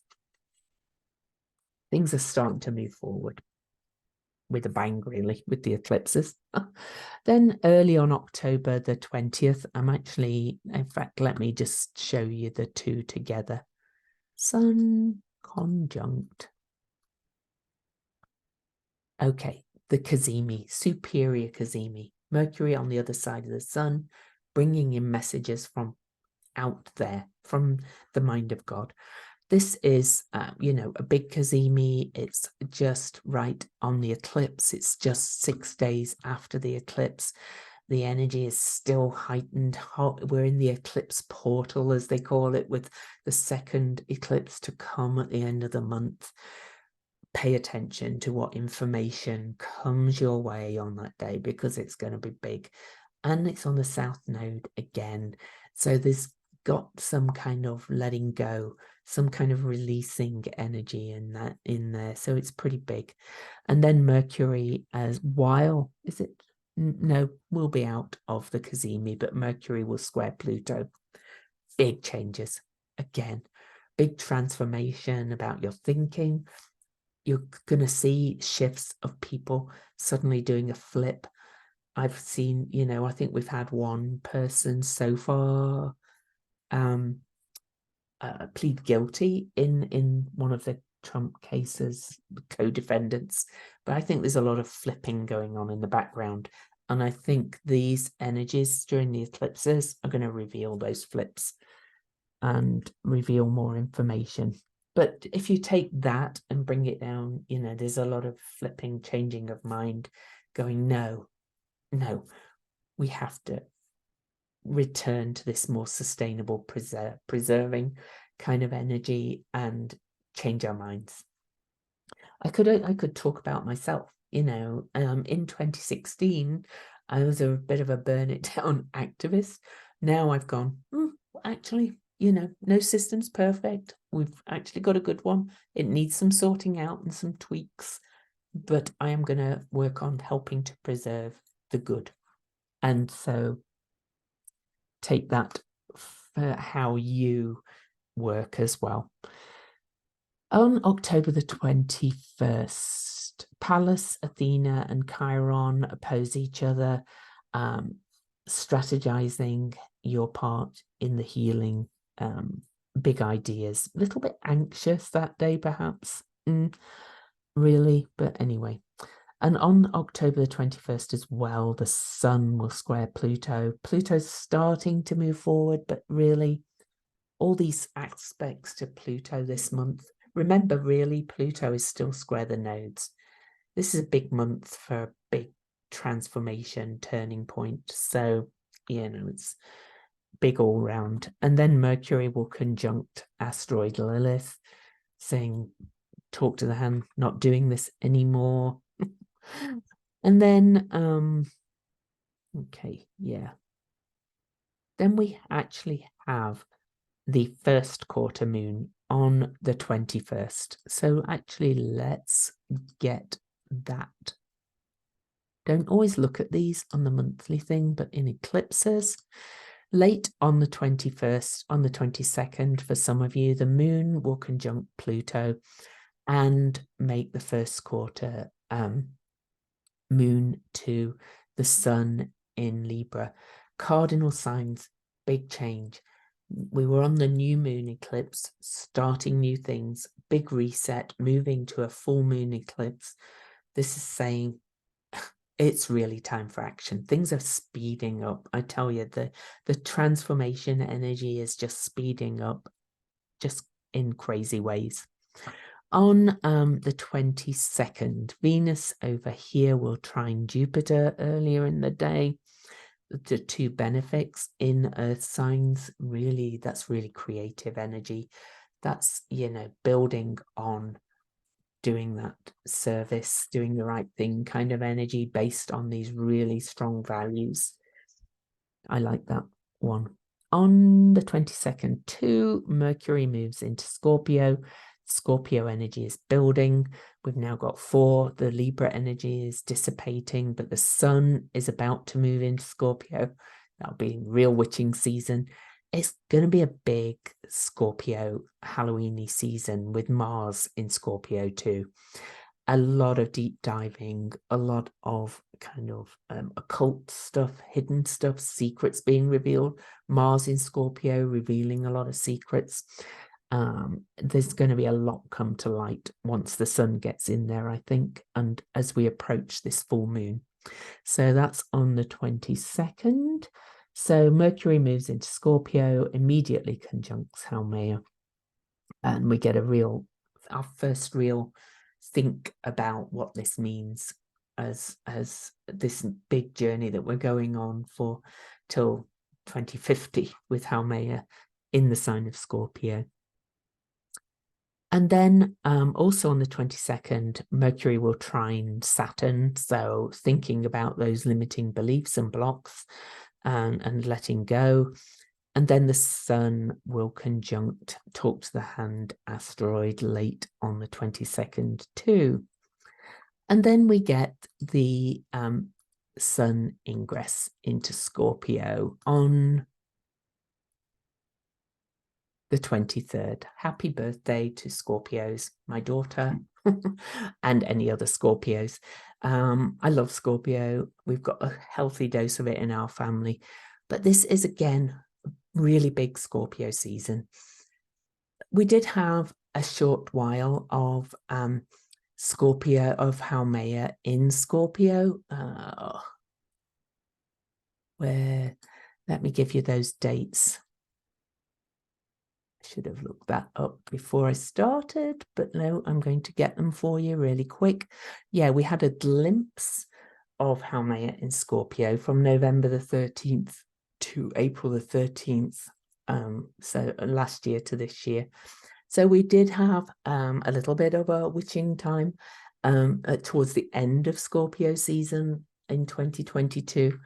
Things are starting to move forward with a bang, really, with the eclipses. Then early on October the 20th, in fact, let me just show you the two together. Sun conjunct. Okay, the Cazimi, superior Cazimi. Mercury on the other side of the Sun, bringing in messages from out there, from the mind of God. This is, you know, a big Cazimi. It's just right on the eclipse. It's just 6 days after the eclipse. The energy is still heightened. We're in the eclipse portal, as they call it, with the second eclipse to come at the end of the month. Pay attention to what information comes your way on that day, because it's going to be big. And it's on the South Node again. So there's got some kind of letting go, some kind of releasing energy in there. So it's pretty big. And then Mercury, will be out of the Cazimi, but Mercury will square Pluto. Big changes again, big transformation about your thinking. You're going to see shifts of people suddenly doing a flip. I've seen, you know, I think we've had one person so far plead guilty in one of the Trump cases, co-defendants. But I think there's a lot of flipping going on in the background. And I think these energies during the eclipses are going to reveal those flips and reveal more information. But if you take that and bring it down, you know, there's a lot of flipping, changing of mind, going, no, we have to return to this more sustainable, preserving kind of energy and change our minds. I could talk about myself, you know, in 2016, I was a bit of a burn it down activist. Now I've gone, actually, you know, no system's perfect. We've actually got a good one. It needs some sorting out and some tweaks, but I am going to work on helping to preserve the good. And so take that for how you work as well. On October the 21st, Pallas, Athena, and Chiron oppose each other, strategizing your part in the healing, big ideas. A little bit anxious that day, perhaps. Really, but anyway. And on October the 21st as well, the Sun will square Pluto. Pluto's starting to move forward, but really, all these aspects to Pluto this month. Remember, really, Pluto is still square the nodes. This is a big month for a big transformation, turning point. So, you know, it's big all round. And then Mercury will conjunct asteroid Lilith, saying, talk to the hand, not doing this anymore. And then, okay, yeah. Then we actually have the first quarter moon on the 21st. So actually, let's get that. Don't always look at these on the monthly thing, but in eclipses, late on the 21st, on the 22nd, for some of you, the moon will conjunct Pluto and make the first quarter moon to the sun in Libra. Cardinal signs, big change. We were on the new moon eclipse, starting new things, big reset, moving to a full moon eclipse. This is saying it's really time for action. Things are speeding up. I tell you, the transformation energy is just speeding up, just in crazy ways. On the 22nd, Venus over here will trine Jupiter earlier in the day. The two benefics in earth signs, really, that's really creative energy. That's, you know, building on doing that service, doing the right thing kind of energy based on these really strong values. I like that one. On the 22nd too, Mercury moves into Scorpio. Scorpio energy is building. We've now got 4. The Libra energy is dissipating, but the sun is about to move into Scorpio. That'll be real witching season. It's going to be a big Scorpio Halloween-y season with Mars in Scorpio too. A lot of deep diving, a lot of kind of occult stuff, hidden stuff, secrets being revealed. Mars in Scorpio revealing a lot of secrets. There's going to be a lot come to light once the sun gets in there, I think, and as we approach this full moon. So that's on the 22nd. So Mercury moves into Scorpio, immediately conjuncts Haumea, and we get our first real think about what this means as this big journey that we're going on for till 2050 with Haumea in the sign of Scorpio. And then also on the 22nd, Mercury will trine Saturn. So thinking about those limiting beliefs and blocks and letting go. And then the sun will conjunct Talk to the Hand asteroid late on the 22nd too. And then we get the sun ingress into Scorpio on the 23rd. Happy birthday to Scorpios, my daughter, and any other Scorpios. I love Scorpio. We've got a healthy dose of it in our family. But this is, again, really big Scorpio season. We did have a short while of Scorpio, of Haumea in Scorpio, where, let me give you those dates. I should have looked that up before I started, but no, I'm going to get them for you really quick. Yeah, we had a glimpse of Haumea in Scorpio from November the 13th to April the 13th. So last year to this year. So we did have a little bit of a witching time towards the end of Scorpio season in 2022.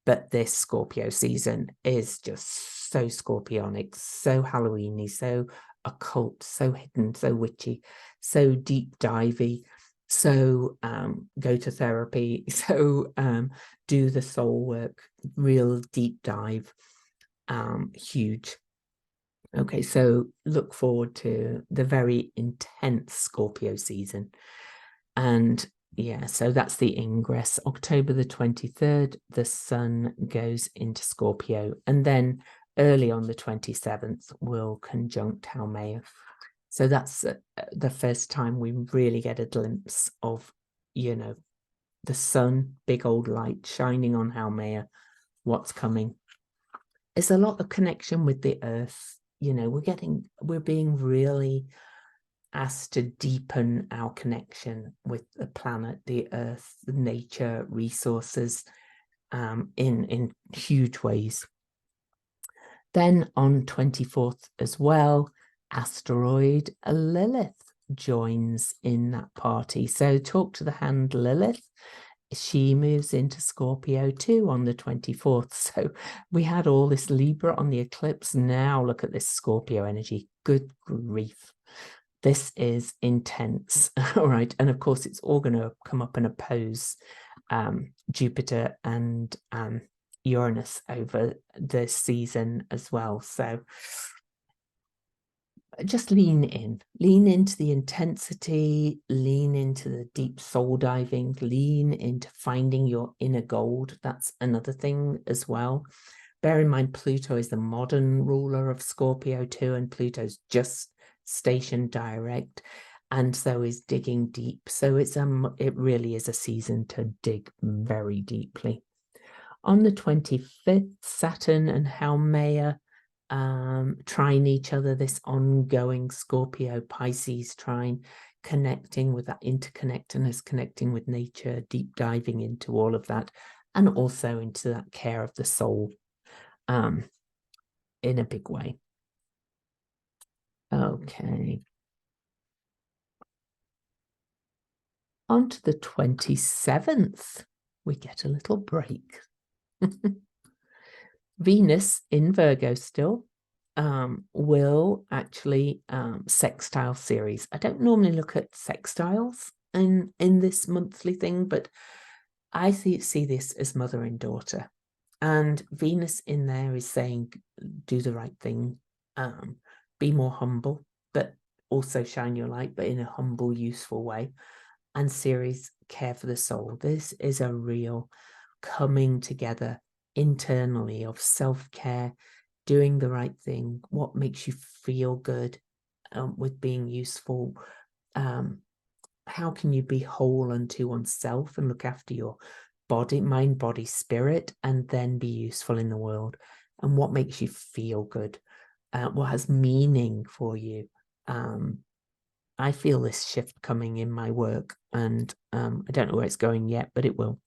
But this Scorpio season is just so scorpionic, so Halloweeny, so occult, so hidden, so witchy, so deep divey, so go to therapy, so do the soul work, real deep dive, huge. Okay, so look forward to the very intense Scorpio season. And yeah, so that's the ingress. October the 23rd, the sun goes into Scorpio. And then early on the 27th, will conjunct Haumea. So that's the first time we really get a glimpse of, you know, the sun, big old light shining on Haumea, what's coming. It's a lot of connection with the earth. You know, we're being really asked to deepen our connection with the planet, the earth, the nature, resources, in huge ways. Then on 24th as well, asteroid Lilith joins in that party. So talk to the hand Lilith. She moves into Scorpio too on the 24th. So we had all this Libra on the eclipse. Now look at this Scorpio energy. Good grief. This is intense. All right. And of course, it's all going to come up and oppose Jupiter and Uranus over the season as well. So just lean into the intensity, lean into the deep soul diving, lean into finding your inner gold. That's another thing as well. Bear in mind, Pluto is the modern ruler of Scorpio too, and Pluto's just stationed direct, and so is digging deep. So it really is a season to dig very deeply. On the 25th, Saturn and Haumea trine each other, this ongoing Scorpio Pisces trine, connecting with that interconnectedness, connecting with nature, deep diving into all of that, and also into that care of the soul in a big way. Okay. On to the 27th, we get a little break. Venus in Virgo still will actually sextile series. I don't normally look at sextiles in this monthly thing, but I see this as mother and daughter. And Venus in there is saying, do the right thing, be more humble, but also shine your light, but in a humble, useful way. And Ceres, care for the soul. This is a real coming together internally of self-care, doing the right thing, what makes you feel good with being useful. How can you be whole unto oneself and look after your body, mind, body, spirit, and then be useful in the world? And what makes you feel good? What has meaning for you? I feel this shift coming in my work, and I don't know where it's going yet, but it will.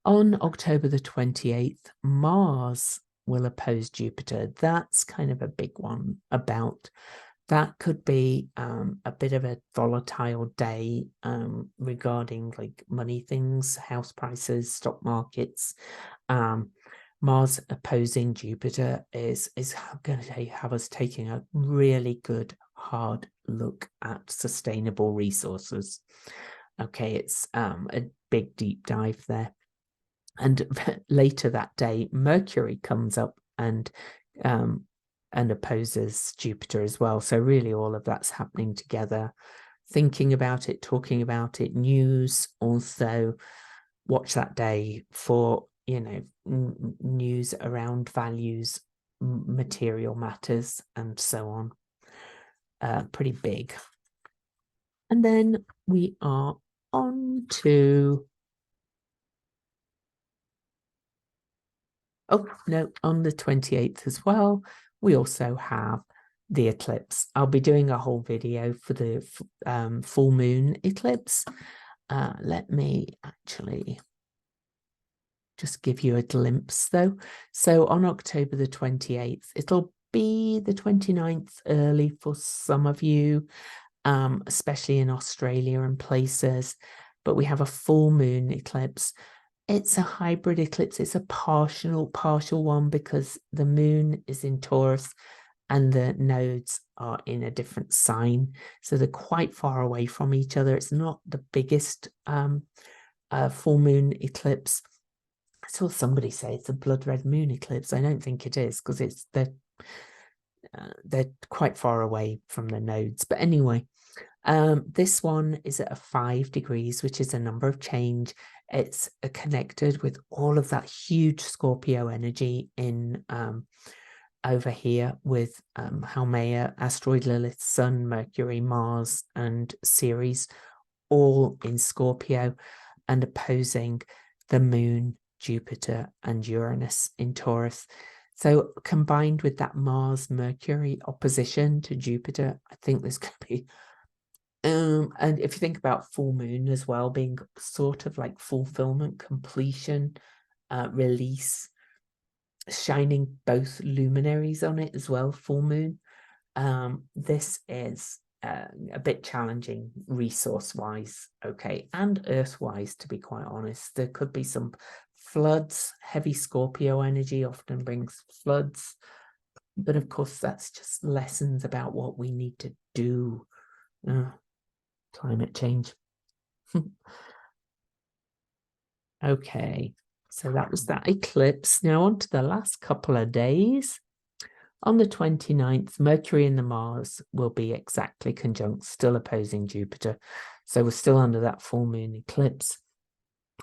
On October the 28th, Mars will oppose Jupiter. That's kind of a big one about. That could be a bit of a volatile day regarding like money things, house prices, stock markets. Mars opposing Jupiter is going to have us taking a really good hard look at sustainable resources. Okay, it's a big deep dive there. And later that day, Mercury comes up and opposes Jupiter as well. So really all of that's happening together, thinking about it, talking about it, news. Also watch that day for, you know, news around values, material matters, and so on. Pretty big. And then we are on to, oh no, on the 28th as well, we also have the eclipse. I'll be doing a whole video for the full moon eclipse. Let me actually just give you a glimpse though. So on October the 28th, it'll be the 29th early for some of you, especially in Australia and places, but we have a full moon eclipse. It's a hybrid eclipse. It's a partial one because the moon is in Taurus and the nodes are in a different sign. So they're quite far away from each other. It's not the biggest full moon eclipse. I saw somebody say it's a blood red moon eclipse. I don't think it is because they're quite far away from the nodes. But anyway, this one is at a 5 degrees, which is a number of change. It's connected with all of that huge Scorpio energy in over here with Haumea, asteroid Lilith, Sun, Mercury, Mars, and Ceres, all in Scorpio and opposing the Moon, Jupiter, and Uranus in Taurus. So combined with that Mars-Mercury opposition to Jupiter, I think there's going to be and if you think about full moon as well being sort of like fulfillment, completion, release, shining both luminaries on it as well, full moon, this is a bit challenging resource wise, okay, and earth wise, to be quite honest. There could be some floods. Heavy Scorpio energy often brings floods, but of course that's just lessons about what we need to do. Climate change. Okay, so that was that eclipse. Now on to the last couple of days. On the 29th, Mercury and the Mars will be exactly conjunct, still opposing Jupiter. So we're still under that full moon eclipse.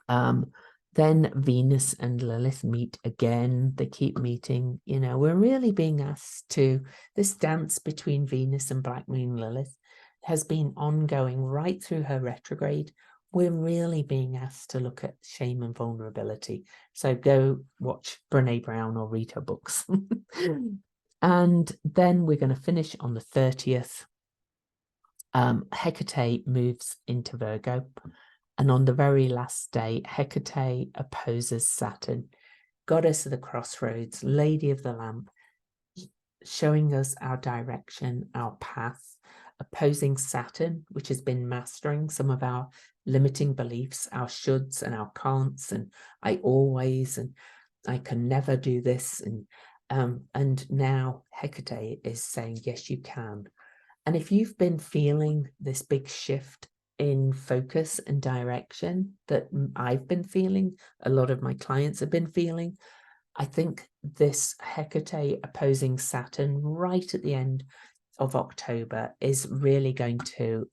Then Venus and Lilith meet again. They keep meeting. You know, we're really being asked to, this dance between Venus and Black Moon Lilith has been ongoing right through her retrograde. We're really being asked to look at shame and vulnerability. So go watch Brene Brown or read her books. And then we're going to finish on the 30th. Hecate moves into Virgo. And on the very last day, Hecate opposes Saturn, goddess of the crossroads, lady of the lamp, showing us our direction, our path, opposing Saturn, which has been mastering some of our limiting beliefs, our shoulds and our can'ts, and I always, and I can never do this. And now Hecate is saying, yes, you can. And if you've been feeling this big shift in focus and direction that I've been feeling, a lot of my clients have been feeling, I think this Hecate opposing Saturn right at the end of October is really going to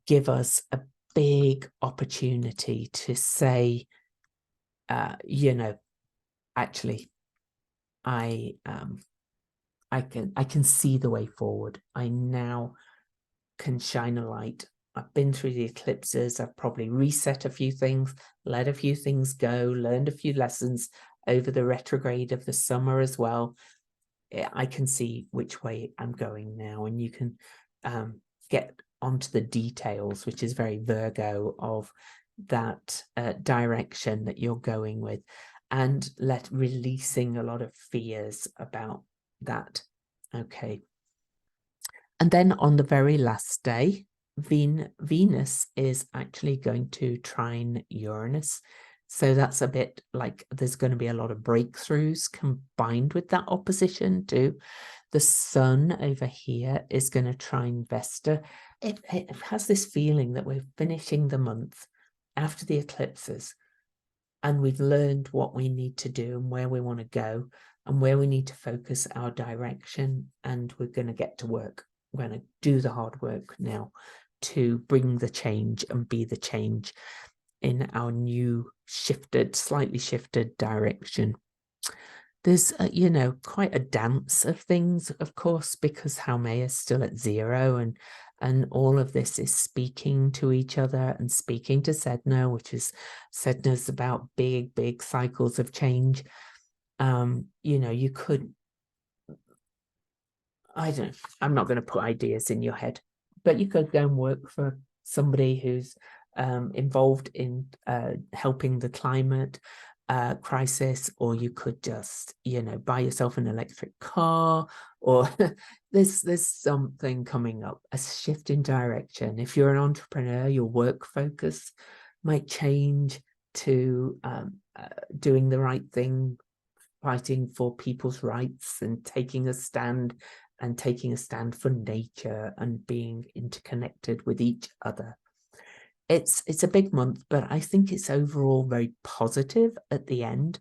give us a big opportunity to say, you know, actually, I can see the way forward. I now can shine a light. I've been through the eclipses. I've probably reset a few things, let a few things go, learned a few lessons over the retrograde of the summer as well. I can see which way I'm going now, and you can get onto the details, which is very Virgo, of that direction that you're going with, and releasing a lot of fears about that. Okay. And then on the very last day, Venus is actually going to trine Uranus. So that's a bit like there's going to be a lot of breakthroughs combined with that opposition too. The Sun over here is going to trine Vesta. It has this feeling that we're finishing the month after the eclipses, and we've learned what we need to do and where we want to go and where we need to focus our direction, and we're going to get to work. We're going to do the hard work now to bring the change and be the change in our new slightly shifted direction. There's, you know, quite a dance of things, of course, because Haumea is still at 0, and all of this is speaking to each other and speaking to Sedna, which is Sedna's about big cycles of change. You know, you could, I don't know, I'm not going to put ideas in your head, but you could go and work for somebody who's involved in helping the climate crisis, or you could just, you know, buy yourself an electric car, or there's something coming up, a shift in direction. If you're an entrepreneur, your work focus might change. to doing the right thing, fighting for people's rights and taking a stand for nature and being interconnected with each other. It's a big month, but I think it's overall very positive at the end,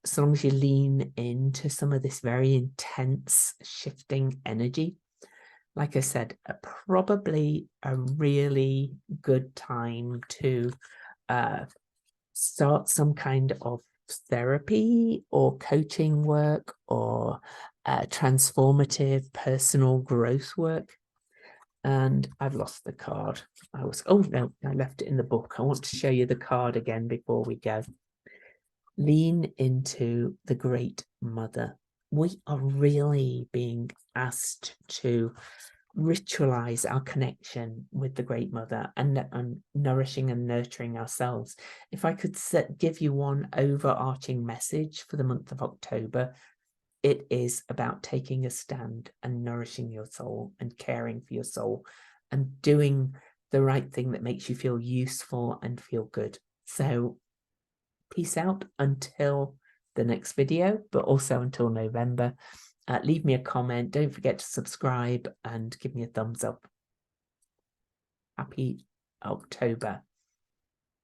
as long as you lean into some of this very intense shifting energy. Like I said, probably a really good time to start some kind of therapy or coaching work or transformative personal growth work. And I've lost the card. Oh no, I left it in the book. I want to show you the card again before we go. Lean into the Great Mother. We are really being asked to ritualize our connection with the Great Mother and nourishing and nurturing ourselves. If I could give you one overarching message for the month of October, it is about taking a stand and nourishing your soul and caring for your soul and doing the right thing that makes you feel useful and feel good. So peace out until the next video, but also until November. Leave me a comment. Don't forget to subscribe and give me a thumbs up. Happy October.